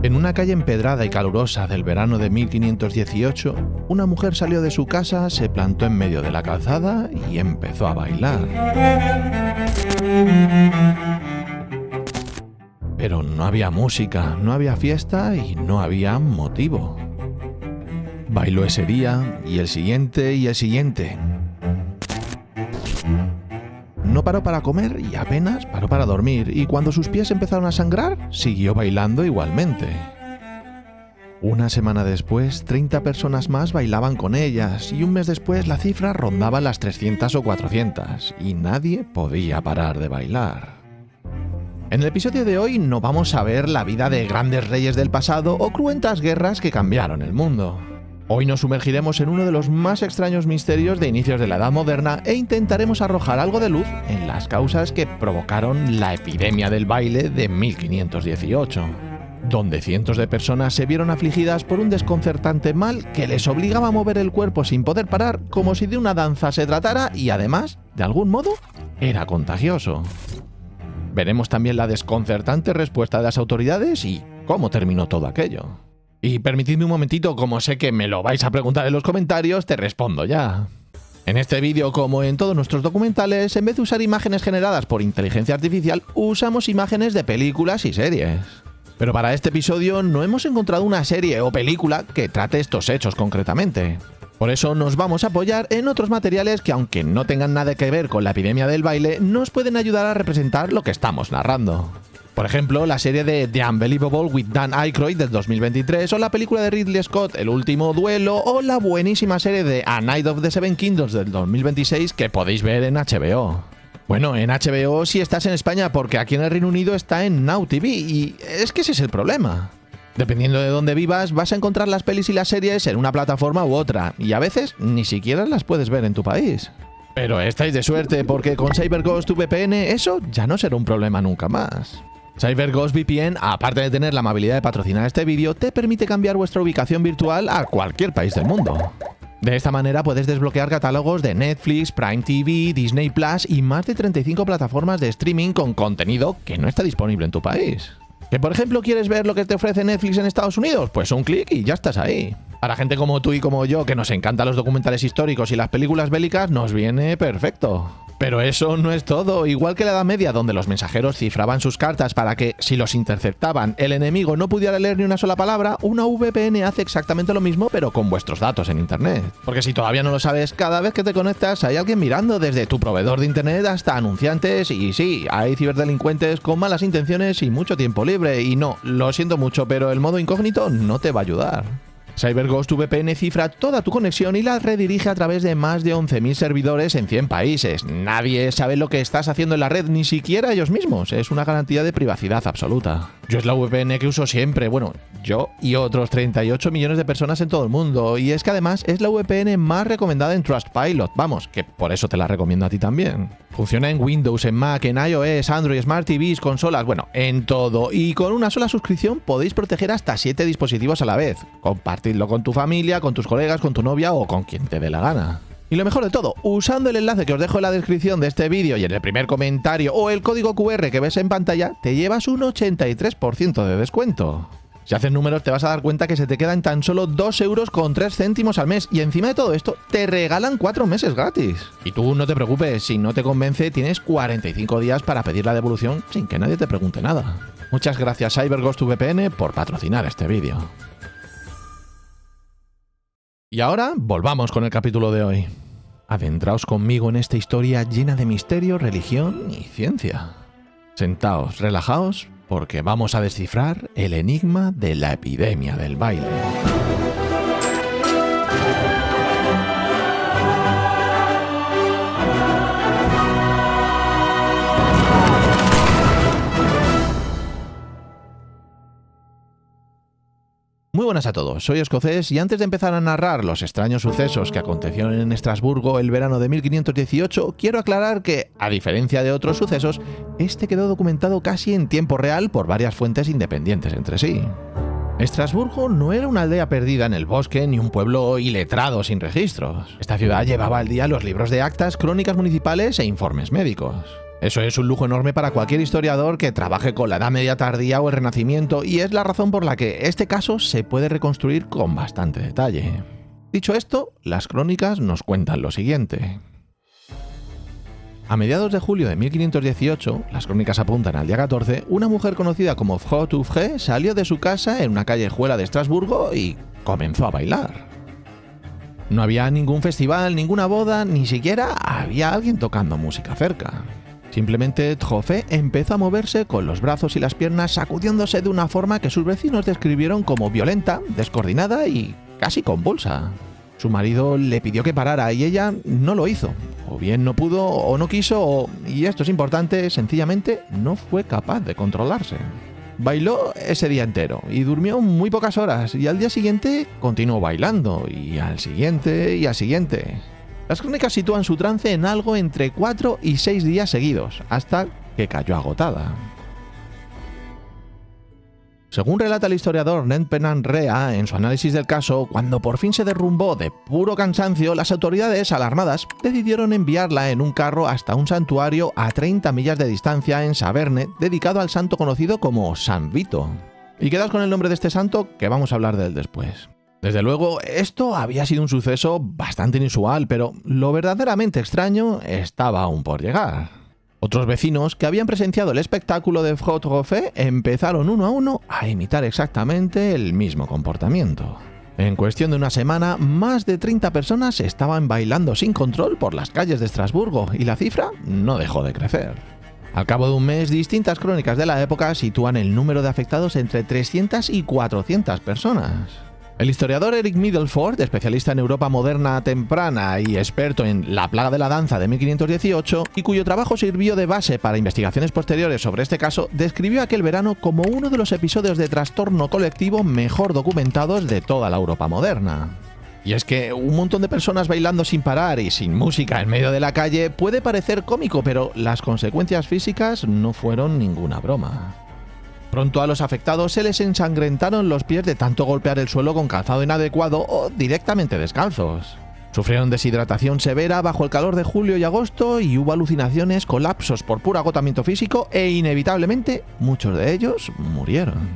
En una calle empedrada y calurosa del verano de 1518, una mujer salió de su casa, se plantó en medio de la calzada y empezó a bailar. Pero no había música, no había fiesta y no había motivo. Bailó ese día y el siguiente y el siguiente. No paró para comer y apenas paró para dormir, y cuando sus pies empezaron a sangrar, siguió bailando igualmente. Una semana después, 30 personas más bailaban con ellas, y un mes después la cifra rondaba las 300 o 400, y nadie podía parar de bailar. En el episodio de hoy no vamos a ver la vida de grandes reyes del pasado o cruentas guerras que cambiaron el mundo. Hoy nos sumergiremos en uno de los más extraños misterios de inicios de la Edad Moderna e intentaremos arrojar algo de luz en las causas que provocaron la epidemia del baile de 1518, donde cientos de personas se vieron afligidas por un desconcertante mal que les obligaba a mover el cuerpo sin poder parar, como si de una danza se tratara y además, de algún modo, era contagioso. Veremos también la desconcertante respuesta de las autoridades y cómo terminó todo aquello. Y permitidme un momentito, como sé que me lo vais a preguntar en los comentarios, te respondo ya. En este vídeo, como en todos nuestros documentales, en vez de usar imágenes generadas por inteligencia artificial, usamos imágenes de películas y series. Pero para este episodio no hemos encontrado una serie o película que trate estos hechos concretamente. Por eso nos vamos a apoyar en otros materiales que, aunque no tengan nada que ver con la epidemia del baile, nos pueden ayudar a representar lo que estamos narrando. Por ejemplo, la serie de The Unbelievable with Dan Aykroyd del 2023, o la película de Ridley Scott El último duelo, o la buenísima serie de A Night of the Seven Kingdoms del 2026 que podéis ver en HBO. Bueno, en HBO si estás en España, porque aquí en el Reino Unido está en Now TV, y es que ese es el problema. Dependiendo de dónde vivas, vas a encontrar las pelis y las series en una plataforma u otra, y a veces ni siquiera las puedes ver en tu país. Pero estáis de suerte, porque con CyberGhost VPN eso ya no será un problema nunca más. CyberGhost VPN, aparte de tener la amabilidad de patrocinar este vídeo, te permite cambiar vuestra ubicación virtual a cualquier país del mundo. De esta manera puedes desbloquear catálogos de Netflix, Prime TV, Disney Plus y más de 35 plataformas de streaming con contenido que no está disponible en tu país. ¿Que por ejemplo quieres ver lo que te ofrece Netflix en Estados Unidos? Pues un clic y ya estás ahí. Para gente como tú y como yo, que nos encantan los documentales históricos y las películas bélicas, nos viene perfecto. Pero eso no es todo. Igual que la Edad Media, donde los mensajeros cifraban sus cartas para que, si los interceptaban, el enemigo no pudiera leer ni una sola palabra, una VPN hace exactamente lo mismo, pero con vuestros datos en Internet. Porque si todavía no lo sabes, cada vez que te conectas hay alguien mirando, desde tu proveedor de Internet hasta anunciantes, y sí, hay ciberdelincuentes con malas intenciones y mucho tiempo libre, y no, lo siento mucho, pero el modo incógnito no te va a ayudar. CyberGhost VPN cifra toda tu conexión y la redirige a través de más de 11.000 servidores en 100 países. Nadie sabe lo que estás haciendo en la red, ni siquiera ellos mismos. Es una garantía de privacidad absoluta. Yo es la VPN que uso siempre, bueno, yo y otros 38 millones de personas en todo el mundo. Y es que además es la VPN más recomendada en Trustpilot. Vamos, que por eso te la recomiendo a ti también. Funciona en Windows, en Mac, en iOS, Android, Smart TVs, consolas, bueno, en todo. Y con una sola suscripción podéis proteger hasta 7 dispositivos a la vez. Compartidlo con tu familia, con tus colegas, con tu novia o con quien te dé la gana. Y lo mejor de todo, usando el enlace que os dejo en la descripción de este vídeo y en el primer comentario, o el código QR que ves en pantalla, te llevas un 83% de descuento. Si haces números te vas a dar cuenta que se te quedan tan solo 2,03 € al mes, y encima de todo esto te regalan 4 meses gratis. Y tú no te preocupes, si no te convence tienes 45 días para pedir la devolución sin que nadie te pregunte nada. Muchas gracias CyberGhost VPN por patrocinar este vídeo. Y ahora volvamos con el capítulo de hoy. Adentraos conmigo en esta historia llena de misterio, religión y ciencia. Sentaos, relajaos, porque vamos a descifrar el enigma de la epidemia del baile. Muy buenas a todos, soy Escocés y antes de empezar a narrar los extraños sucesos que acontecieron en Estrasburgo el verano de 1518, quiero aclarar que, a diferencia de otros sucesos, este quedó documentado casi en tiempo real por varias fuentes independientes entre sí. Estrasburgo no era una aldea perdida en el bosque ni un pueblo iletrado sin registros. Esta ciudad llevaba al día los libros de actas, crónicas municipales e informes médicos. Eso es un lujo enorme para cualquier historiador que trabaje con la Edad Media tardía o el Renacimiento, y es la razón por la que este caso se puede reconstruir con bastante detalle. Dicho esto, las crónicas nos cuentan lo siguiente. A mediados de julio de 1518, las crónicas apuntan al día 14, una mujer conocida como Frau Touffret salió de su casa en una callejuela de Estrasburgo y comenzó a bailar. No había ningún festival, ninguna boda, ni siquiera había alguien tocando música cerca. Simplemente Touffret empezó a moverse con los brazos y las piernas sacudiéndose de una forma que sus vecinos describieron como violenta, descoordinada y casi convulsa. Su marido le pidió que parara y ella no lo hizo. O bien no pudo o no quiso o, y esto es importante, sencillamente no fue capaz de controlarse. Bailó ese día entero y durmió muy pocas horas y al día siguiente continuó bailando y al siguiente y al siguiente. Las crónicas sitúan su trance en algo entre 4 y 6 días seguidos, hasta que cayó agotada. Según relata el historiador Ned Pennant Rea en su análisis del caso, cuando por fin se derrumbó de puro cansancio, las autoridades, alarmadas, decidieron enviarla en un carro hasta un santuario a 30 millas de distancia en Saverne, dedicado al santo conocido como San Vito. Y quedas con el nombre de este santo, que vamos a hablar de él después. Desde luego, esto había sido un suceso bastante inusual, pero lo verdaderamente extraño estaba aún por llegar. Otros vecinos que habían presenciado el espectáculo de Frau Touffret empezaron uno a uno a imitar exactamente el mismo comportamiento. En cuestión de una semana, más de 30 personas estaban bailando sin control por las calles de Estrasburgo y la cifra no dejó de crecer. Al cabo de un mes, distintas crónicas de la época sitúan el número de afectados entre 300 y 400 personas. El historiador Eric Middleford, especialista en Europa moderna temprana y experto en la plaga de la danza de 1518, y cuyo trabajo sirvió de base para investigaciones posteriores sobre este caso, describió aquel verano como uno de los episodios de trastorno colectivo mejor documentados de toda la Europa moderna. Y es que un montón de personas bailando sin parar y sin música en medio de la calle puede parecer cómico, pero las consecuencias físicas no fueron ninguna broma. Pronto a los afectados se les ensangrentaron los pies de tanto golpear el suelo con calzado inadecuado o directamente descalzos. Sufrieron deshidratación severa bajo el calor de julio y agosto y hubo alucinaciones, colapsos por puro agotamiento físico e inevitablemente muchos de ellos murieron.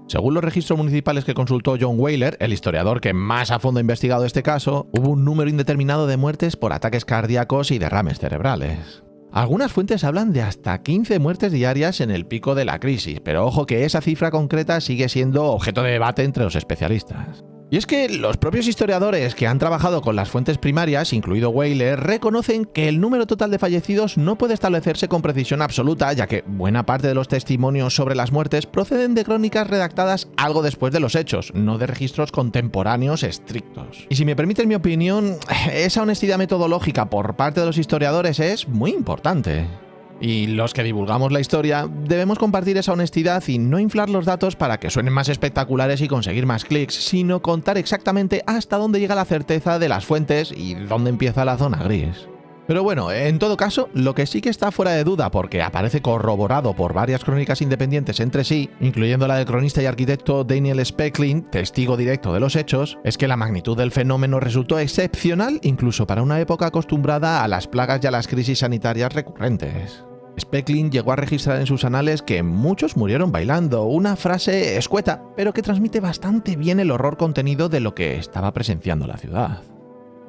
Según los registros municipales que consultó John Wheeler, el historiador que más a fondo ha investigado este caso, hubo un número indeterminado de muertes por ataques cardíacos y derrames cerebrales. Algunas fuentes hablan de hasta 15 muertes diarias en el pico de la crisis, pero ojo que esa cifra concreta sigue siendo objeto de debate entre los especialistas. Y es que los propios historiadores que han trabajado con las fuentes primarias, incluido Wheeler, reconocen que el número total de fallecidos no puede establecerse con precisión absoluta, ya que buena parte de los testimonios sobre las muertes proceden de crónicas redactadas algo después de los hechos, no de registros contemporáneos estrictos. Y si me permiten mi opinión, esa honestidad metodológica por parte de los historiadores es muy importante. Y los que divulgamos la historia debemos compartir esa honestidad y no inflar los datos para que suenen más espectaculares y conseguir más clics, sino contar exactamente hasta dónde llega la certeza de las fuentes y dónde empieza la zona gris. Pero bueno, en todo caso, lo que sí que está fuera de duda, porque aparece corroborado por varias crónicas independientes entre sí, incluyendo la del cronista y arquitecto Daniel Speckling, testigo directo de los hechos, es que la magnitud del fenómeno resultó excepcional incluso para una época acostumbrada a las plagas y a las crisis sanitarias recurrentes. Speckling llegó a registrar en sus anales que muchos murieron bailando, una frase escueta, pero que transmite bastante bien el horror contenido de lo que estaba presenciando la ciudad.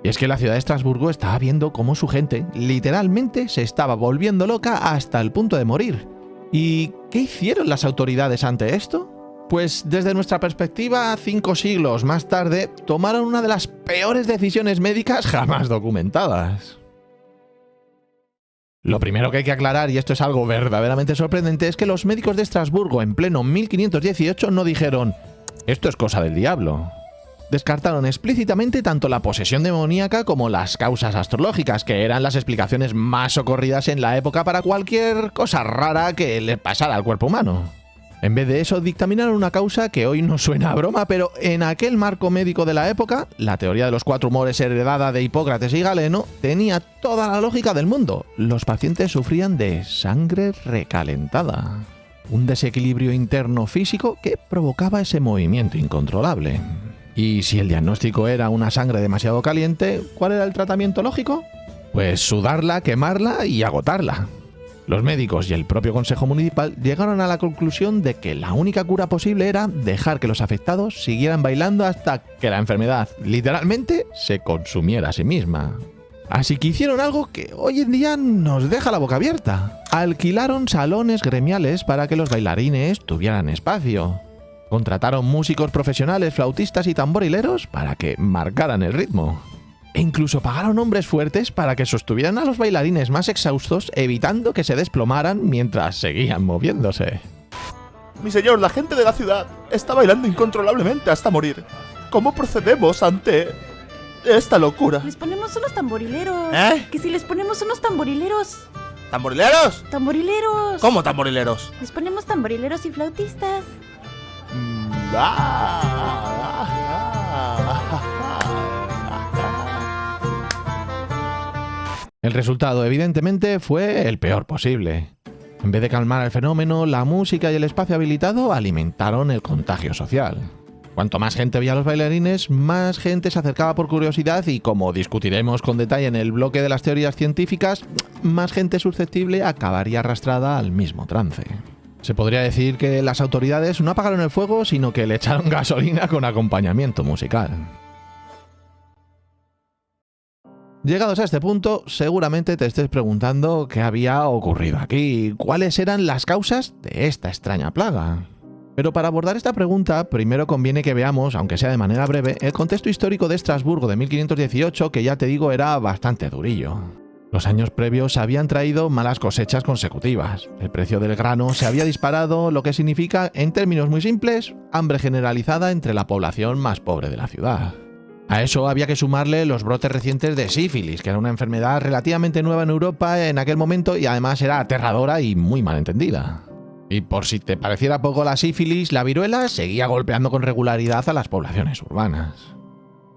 Y es que la ciudad de Estrasburgo estaba viendo cómo su gente literalmente se estaba volviendo loca hasta el punto de morir. ¿Y qué hicieron las autoridades ante esto? Pues desde nuestra perspectiva, 5 siglos más tarde, tomaron una de las peores decisiones médicas jamás documentadas. Lo primero que hay que aclarar, y esto es algo verdaderamente sorprendente, es que los médicos de Estrasburgo en pleno 1518 no dijeron «esto es cosa del diablo». Descartaron explícitamente tanto la posesión demoníaca como las causas astrológicas, que eran las explicaciones más socorridas en la época para cualquier cosa rara que le pasara al cuerpo humano. En vez de eso, dictaminaron una causa que hoy no suena a broma, pero en aquel marco médico de la época, la teoría de los 4 humores heredada de Hipócrates y Galeno tenía toda la lógica del mundo. Los pacientes sufrían de sangre recalentada, un desequilibrio interno físico que provocaba ese movimiento incontrolable. Y si el diagnóstico era una sangre demasiado caliente, ¿cuál era el tratamiento lógico? Pues sudarla, quemarla y agotarla. Los médicos y el propio Consejo Municipal llegaron a la conclusión de que la única cura posible era dejar que los afectados siguieran bailando hasta que la enfermedad, literalmente, se consumiera a sí misma. Así que hicieron algo que hoy en día nos deja la boca abierta. Alquilaron salones gremiales para que los bailarines tuvieran espacio. Contrataron músicos profesionales, flautistas y tamborileros para que marcaran el ritmo. E incluso pagaron hombres fuertes para que sostuvieran a los bailarines más exhaustos, evitando que se desplomaran mientras seguían moviéndose. Mi señor, la gente de la ciudad está bailando incontrolablemente hasta morir. ¿Cómo procedemos ante esta locura? Les ponemos unos tamborileros. ¿Eh? Que si les ponemos unos tamborileros. ¿Tamborileros? Tamborileros. ¿Cómo tamborileros? Les ponemos tamborileros y flautistas. El resultado, evidentemente, fue el peor posible. En vez de calmar el fenómeno, la música y el espacio habilitado alimentaron el contagio social. Cuanto más gente veía a los bailarines, más gente se acercaba por curiosidad y, como discutiremos con detalle en el bloque de las teorías científicas, más gente susceptible acabaría arrastrada al mismo trance. Se podría decir que las autoridades no apagaron el fuego, sino que le echaron gasolina con acompañamiento musical. Llegados a este punto, seguramente te estés preguntando qué había ocurrido aquí, cuáles eran las causas de esta extraña plaga. Pero para abordar esta pregunta, primero conviene que veamos, aunque sea de manera breve, el contexto histórico de Estrasburgo de 1518, que ya te digo era bastante durillo. Los años previos habían traído malas cosechas consecutivas. El precio del grano se había disparado, lo que significa, en términos muy simples, hambre generalizada entre la población más pobre de la ciudad. A eso había que sumarle los brotes recientes de sífilis, que era una enfermedad relativamente nueva en Europa en aquel momento y además era aterradora y muy mal entendida. Y por si te pareciera poco la sífilis, la viruela seguía golpeando con regularidad a las poblaciones urbanas.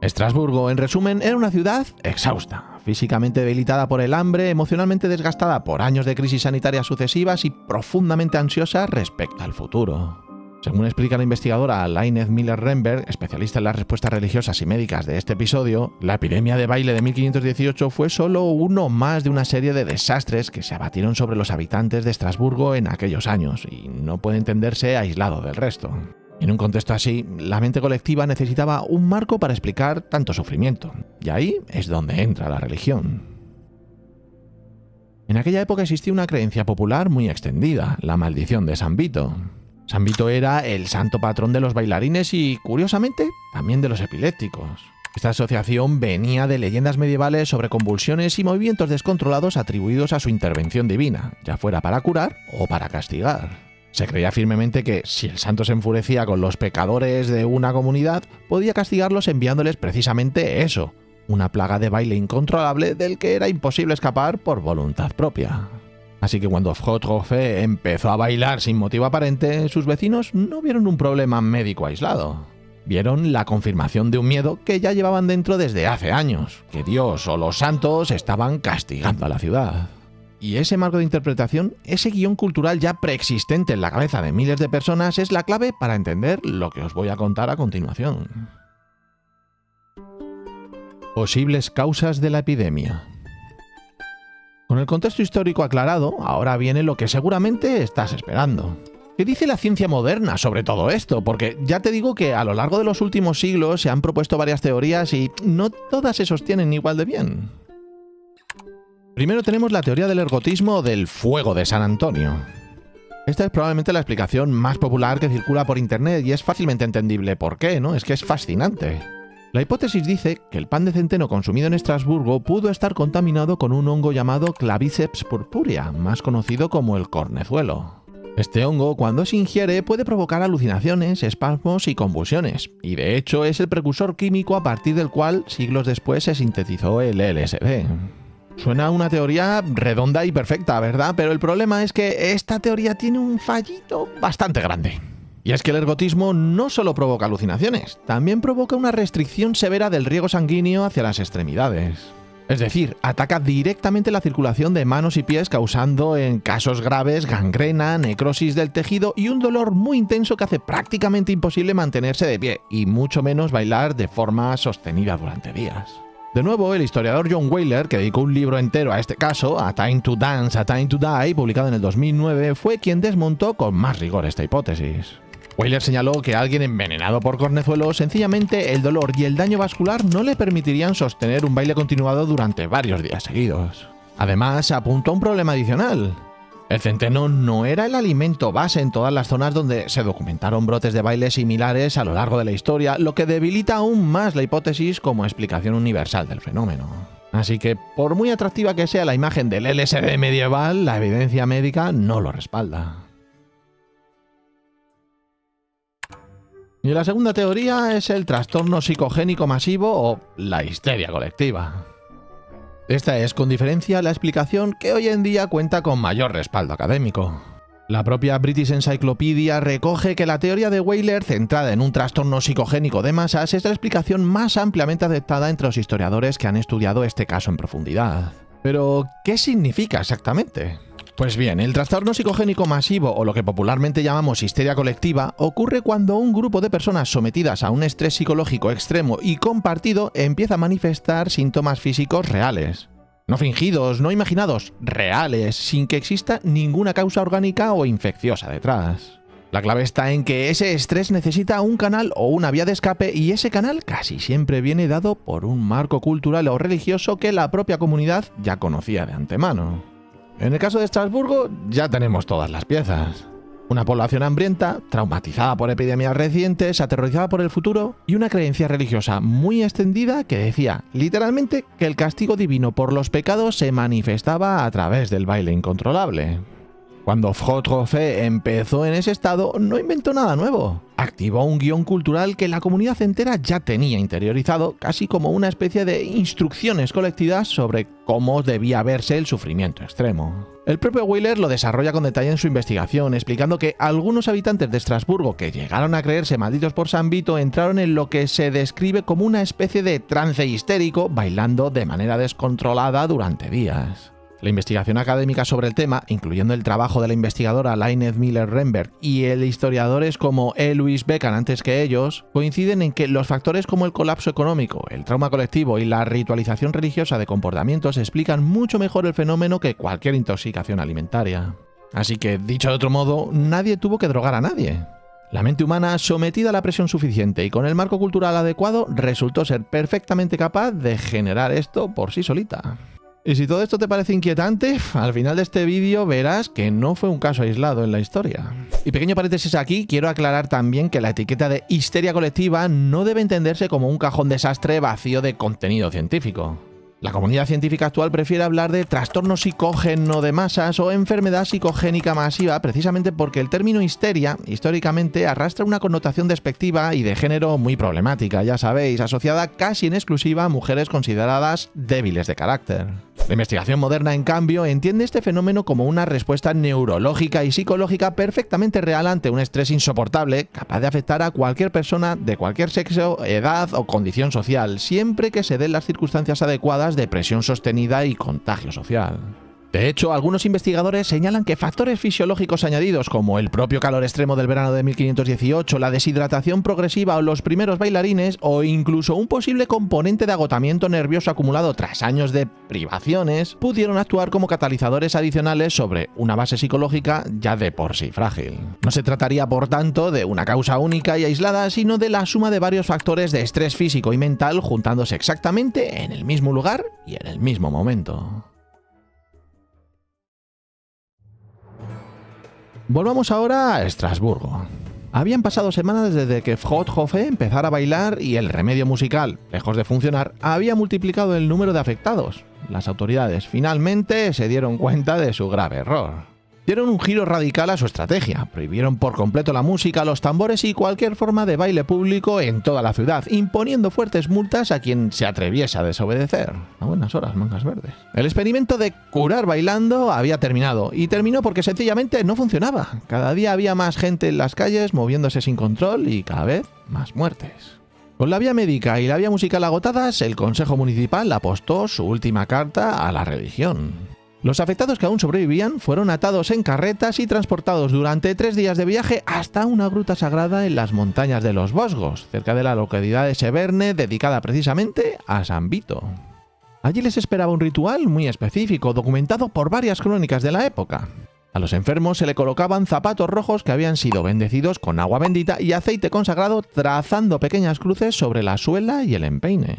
Estrasburgo, en resumen, era una ciudad exhausta, físicamente debilitada por el hambre, emocionalmente desgastada por años de crisis sanitarias sucesivas y profundamente ansiosa respecto al futuro. Según explica la investigadora Lainez Miller-Renberg, especialista en las respuestas religiosas y médicas de este episodio, la epidemia de baile de 1518 fue solo uno más de una serie de desastres que se abatieron sobre los habitantes de Estrasburgo en aquellos años y no puede entenderse aislado del resto. En un contexto así, la mente colectiva necesitaba un marco para explicar tanto sufrimiento, y ahí es donde entra la religión. En aquella época existía una creencia popular muy extendida, la maldición de San Vito. San Vito era el santo patrón de los bailarines y, curiosamente, también de los epilépticos. Esta asociación venía de leyendas medievales sobre convulsiones y movimientos descontrolados atribuidos a su intervención divina, ya fuera para curar o para castigar. Se creía firmemente que, si el santo se enfurecía con los pecadores de una comunidad, podía castigarlos enviándoles precisamente eso, una plaga de baile incontrolable del que era imposible escapar por voluntad propia. Así que cuando Frothofe empezó a bailar sin motivo aparente, sus vecinos no vieron un problema médico aislado. Vieron la confirmación de un miedo que ya llevaban dentro desde hace años, que Dios o los santos estaban castigando a la ciudad. Y ese marco de interpretación, ese guión cultural ya preexistente en la cabeza de miles de personas, es la clave para entender lo que os voy a contar a continuación. Posibles causas de la epidemia. Con el contexto histórico aclarado, ahora viene lo que seguramente estás esperando. ¿Qué dice la ciencia moderna sobre todo esto? Porque ya te digo que a lo largo de los últimos siglos se han propuesto varias teorías y no todas se sostienen igual de bien. Primero tenemos la teoría del ergotismo o del fuego de San Antonio. Esta es probablemente la explicación más popular que circula por internet y es fácilmente entendible por qué, ¿no? Es que es fascinante. La hipótesis dice que el pan de centeno consumido en Estrasburgo pudo estar contaminado con un hongo llamado Claviceps purpurea, más conocido como el cornezuelo. Este hongo, cuando se ingiere, puede provocar alucinaciones, espasmos y convulsiones, y de hecho es el precursor químico a partir del cual siglos después se sintetizó el LSD. Suena a una teoría redonda y perfecta, ¿verdad? Pero el problema es que esta teoría tiene un fallito bastante grande. Y es que el ergotismo no solo provoca alucinaciones, también provoca una restricción severa del riego sanguíneo hacia las extremidades. Es decir, ataca directamente la circulación de manos y pies, causando en casos graves gangrena, necrosis del tejido y un dolor muy intenso que hace prácticamente imposible mantenerse de pie, y mucho menos bailar de forma sostenida durante días. De nuevo, el historiador John Wheeler, que dedicó un libro entero a este caso, A Time to Dance, A Time to Die, publicado en el 2009, fue quien desmontó con más rigor esta hipótesis. Wheeler señaló que a alguien envenenado por cornezuelos, sencillamente el dolor y el daño vascular no le permitirían sostener un baile continuado durante varios días seguidos. Además, apuntó a un problema adicional. El centeno no era el alimento base en todas las zonas donde se documentaron brotes de baile similares a lo largo de la historia, lo que debilita aún más la hipótesis como explicación universal del fenómeno. Así que, por muy atractiva que sea la imagen del LSD medieval, la evidencia médica no lo respalda. Y la segunda teoría es el trastorno psicogénico masivo o la histeria colectiva. Esta es, con diferencia, la explicación que hoy en día cuenta con mayor respaldo académico. La propia British Encyclopedia recoge que la teoría de Wheeler, centrada en un trastorno psicogénico de masas, es la explicación más ampliamente aceptada entre los historiadores que han estudiado este caso en profundidad. Pero, ¿qué significa exactamente? Pues bien, el trastorno psicogénico masivo, o lo que popularmente llamamos histeria colectiva, ocurre cuando un grupo de personas sometidas a un estrés psicológico extremo y compartido empieza a manifestar síntomas físicos reales. No fingidos, no imaginados, reales, sin que exista ninguna causa orgánica o infecciosa detrás. La clave está en que ese estrés necesita un canal o una vía de escape, y ese canal casi siempre viene dado por un marco cultural o religioso que la propia comunidad ya conocía de antemano. En el caso de Estrasburgo ya tenemos todas las piezas. Una población hambrienta, traumatizada por epidemias recientes, aterrorizada por el futuro, y una creencia religiosa muy extendida que decía, literalmente, que el castigo divino por los pecados se manifestaba a través del baile incontrolable. Cuando Frotrofé empezó en ese estado, no inventó nada nuevo. Activó un guión cultural que la comunidad entera ya tenía interiorizado, casi como una especie de instrucciones colectivas sobre cómo debía verse el sufrimiento extremo. El propio Wheeler lo desarrolla con detalle en su investigación, explicando que algunos habitantes de Estrasburgo que llegaron a creerse malditos por San Vito entraron en lo que se describe como una especie de trance histérico, bailando de manera descontrolada durante días. La investigación académica sobre el tema, incluyendo el trabajo de la investigadora Lynette Miller-Renberg y el historiadores como E. Louis Beckham antes que ellos, coinciden en que los factores como el colapso económico, el trauma colectivo y la ritualización religiosa de comportamientos explican mucho mejor el fenómeno que cualquier intoxicación alimentaria. Así que, dicho de otro modo, nadie tuvo que drogar a nadie. La mente humana, sometida a la presión suficiente y con el marco cultural adecuado, resultó ser perfectamente capaz de generar esto por sí solita. Y si todo esto te parece inquietante, al final de este vídeo verás que no fue un caso aislado en la historia. Y pequeño paréntesis aquí, quiero aclarar también que la etiqueta de histeria colectiva no debe entenderse como un cajón desastre vacío de contenido científico. La comunidad científica actual prefiere hablar de trastorno psicógeno de masas o enfermedad psicogénica masiva precisamente porque el término histeria históricamente arrastra una connotación despectiva y de género muy problemática, ya sabéis, asociada casi en exclusiva a mujeres consideradas débiles de carácter. La investigación moderna, en cambio, entiende este fenómeno como una respuesta neurológica y psicológica perfectamente real ante un estrés insoportable, capaz de afectar a cualquier persona de cualquier sexo, edad o condición social, siempre que se den las circunstancias adecuadas de presión sostenida y contagio social. De hecho, algunos investigadores señalan que factores fisiológicos añadidos como el propio calor extremo del verano de 1518, la deshidratación progresiva o los primeros bailarines, o incluso un posible componente de agotamiento nervioso acumulado tras años de privaciones, pudieron actuar como catalizadores adicionales sobre una base psicológica ya de por sí frágil. No se trataría, por tanto, de una causa única y aislada, sino de la suma de varios factores de estrés físico y mental juntándose exactamente en el mismo lugar y en el mismo momento. Volvamos ahora a Estrasburgo. Habían pasado semanas desde que Frotrofé empezara a bailar y el remedio musical, lejos de funcionar, había multiplicado el número de afectados. Las autoridades finalmente se dieron cuenta de su grave error. Dieron un giro radical a su estrategia, prohibieron por completo la música, los tambores y cualquier forma de baile público en toda la ciudad, imponiendo fuertes multas a quien se atreviese a desobedecer. A buenas horas, mangas verdes. El experimento de curar bailando había terminado, y terminó porque sencillamente no funcionaba. Cada día había más gente en las calles moviéndose sin control y cada vez más muertes. Con la vía médica y la vía musical agotadas, el Consejo Municipal apostó su última carta a la religión. Los afectados que aún sobrevivían fueron atados en carretas y transportados durante 3 días de viaje hasta una gruta sagrada en las montañas de los Vosgos, cerca de la localidad de Severne, dedicada precisamente a San Vito. Allí les esperaba un ritual muy específico, documentado por varias crónicas de la época. A los enfermos se le colocaban zapatos rojos que habían sido bendecidos con agua bendita y aceite consagrado, trazando pequeñas cruces sobre la suela y el empeine.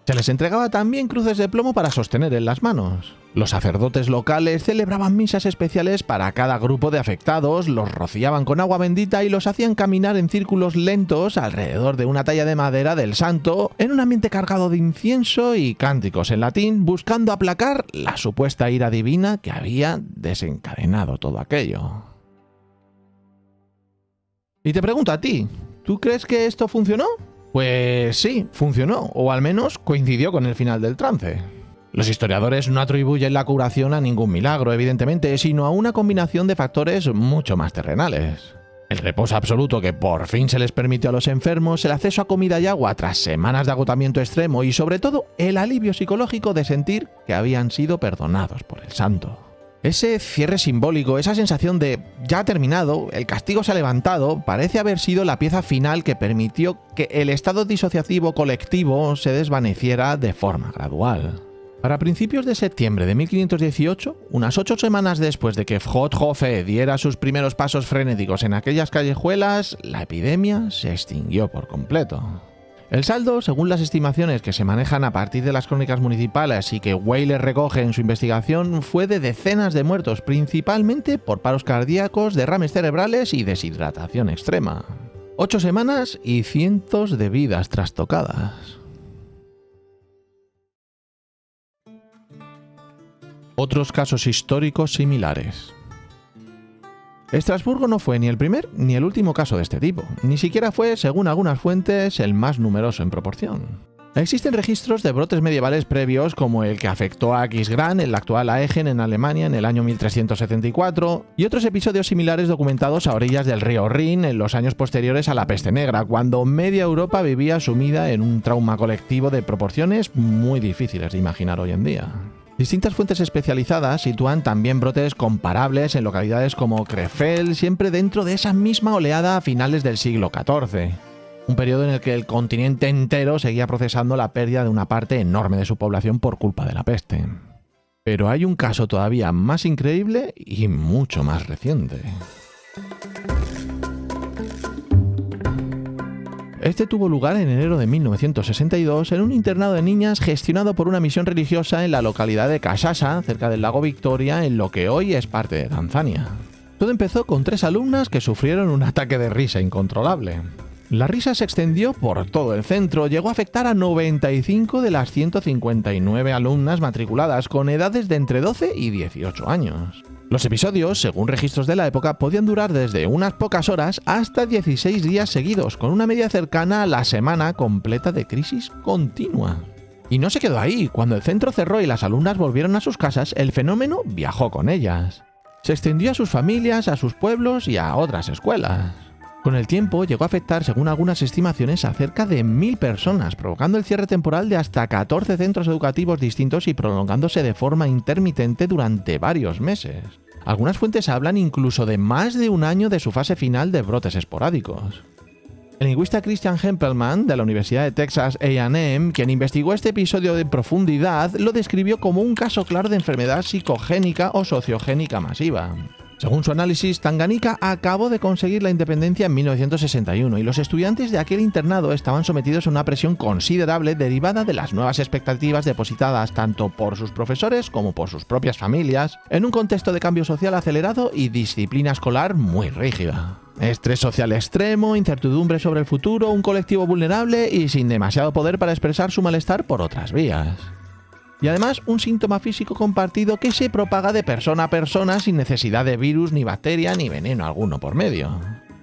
Se les entregaba también cruces de plomo para sostener en las manos. Los sacerdotes locales celebraban misas especiales para cada grupo de afectados, los rociaban con agua bendita y los hacían caminar en círculos lentos alrededor de una talla de madera del santo, en un ambiente cargado de incienso y cánticos en latín, buscando aplacar la supuesta ira divina que había desencadenado todo aquello. Y te pregunto a ti, ¿tú crees que esto funcionó? Pues sí, funcionó, o al menos coincidió con el final del trance. Los historiadores no atribuyen la curación a ningún milagro, evidentemente, sino a una combinación de factores mucho más terrenales. El reposo absoluto que por fin se les permitió a los enfermos, el acceso a comida y agua tras semanas de agotamiento extremo y sobre todo el alivio psicológico de sentir que habían sido perdonados por el santo. Ese cierre simbólico, esa sensación de ya ha terminado, el castigo se ha levantado, parece haber sido la pieza final que permitió que el estado disociativo colectivo se desvaneciera de forma gradual. Para principios de septiembre de 1518, unas 8 semanas después de que Frothofe diera sus primeros pasos frenéticos en aquellas callejuelas, la epidemia se extinguió por completo. El saldo, según las estimaciones que se manejan a partir de las crónicas municipales y que Weyler recoge en su investigación, fue de decenas de muertos, principalmente por paros cardíacos, derrames cerebrales y deshidratación extrema. 8 semanas y cientos de vidas trastocadas. Otros casos históricos similares. Estrasburgo no fue ni el primer ni el último caso de este tipo, ni siquiera fue, según algunas fuentes, el más numeroso en proporción. Existen registros de brotes medievales previos como el que afectó a Aquisgrán, en la actual Aegen, en Alemania, en el año 1374, y otros episodios similares documentados a orillas del río Rin en los años posteriores a la peste negra, cuando media Europa vivía sumida en un trauma colectivo de proporciones muy difíciles de imaginar hoy en día. Distintas fuentes especializadas sitúan también brotes comparables en localidades como Krefeld, siempre dentro de esa misma oleada a finales del siglo XIV. Un periodo en el que el continente entero seguía procesando la pérdida de una parte enorme de su población por culpa de la peste. Pero hay un caso todavía más increíble y mucho más reciente. Este tuvo lugar en enero de 1962 en un internado de niñas gestionado por una misión religiosa en la localidad de Kasasa, cerca del lago Victoria, en lo que hoy es parte de Tanzania. Todo empezó con 3 alumnas que sufrieron un ataque de risa incontrolable. La risa se extendió por todo el centro, llegó a afectar a 95 de las 159 alumnas matriculadas con edades de entre 12 y 18 años. Los episodios, según registros de la época, podían durar desde unas pocas horas hasta 16 días seguidos, con una media cercana a la semana completa de crisis continua. Y no se quedó ahí. Cuando el centro cerró y las alumnas volvieron a sus casas, el fenómeno viajó con ellas. Se extendió a sus familias, a sus pueblos y a otras escuelas. Con el tiempo llegó a afectar, según algunas estimaciones, a cerca de 1000 personas, provocando el cierre temporal de hasta 14 centros educativos distintos y prolongándose de forma intermitente durante varios meses. Algunas fuentes hablan incluso de más de un año de su fase final de brotes esporádicos. El lingüista Christian Hempelmann, de la Universidad de Texas A&M, quien investigó este episodio en profundidad, lo describió como un caso claro de enfermedad psicogénica o sociogénica masiva. Según su análisis, Tanganica acabó de conseguir la independencia en 1961 y los estudiantes de aquel internado estaban sometidos a una presión considerable derivada de las nuevas expectativas depositadas tanto por sus profesores como por sus propias familias, en un contexto de cambio social acelerado y disciplina escolar muy rígida. Estrés social extremo, incertidumbre sobre el futuro, un colectivo vulnerable y sin demasiado poder para expresar su malestar por otras vías. Y además un síntoma físico compartido que se propaga de persona a persona sin necesidad de virus, ni bacteria, ni veneno alguno por medio.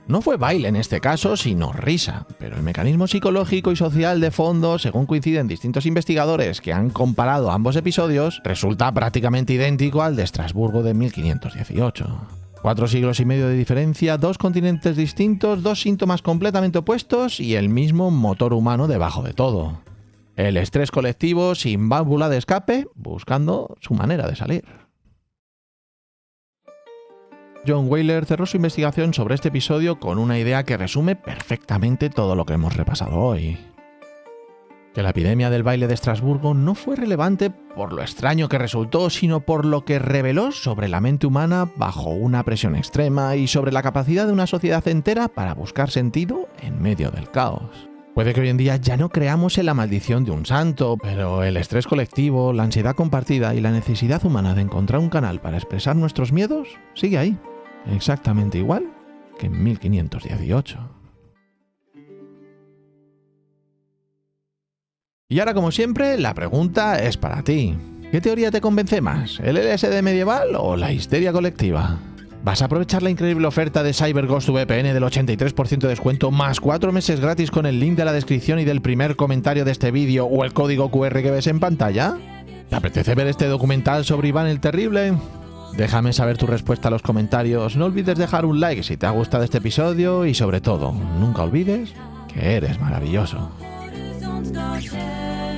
No fue baile en este caso, sino risa, pero el mecanismo psicológico y social de fondo, según coinciden distintos investigadores que han comparado ambos episodios, resulta prácticamente idéntico al de Estrasburgo de 1518. 4 siglos y medio de diferencia, 2 continentes distintos, 2 síntomas completamente opuestos y el mismo motor humano debajo de todo. El estrés colectivo sin válvula de escape, buscando su manera de salir. John Whaler cerró su investigación sobre este episodio con una idea que resume perfectamente todo lo que hemos repasado hoy. Que la epidemia del baile de Estrasburgo no fue relevante por lo extraño que resultó, sino por lo que reveló sobre la mente humana bajo una presión extrema y sobre la capacidad de una sociedad entera para buscar sentido en medio del caos. Puede que hoy en día ya no creamos en la maldición de un santo, pero el estrés colectivo, la ansiedad compartida y la necesidad humana de encontrar un canal para expresar nuestros miedos sigue ahí, exactamente igual que en 1518. Y ahora, como siempre, la pregunta es para ti. ¿Qué teoría te convence más, el LSD medieval o la histeria colectiva? ¿Vas a aprovechar la increíble oferta de CyberGhost VPN del 83% de descuento más 4 meses gratis con el link de la descripción y del primer comentario de este vídeo o el código QR que ves en pantalla? ¿Te apetece ver este documental sobre Iván el Terrible? Déjame saber tu respuesta en los comentarios. No olvides dejar un like si te ha gustado este episodio y sobre todo, nunca olvides que eres maravilloso. Horizont ska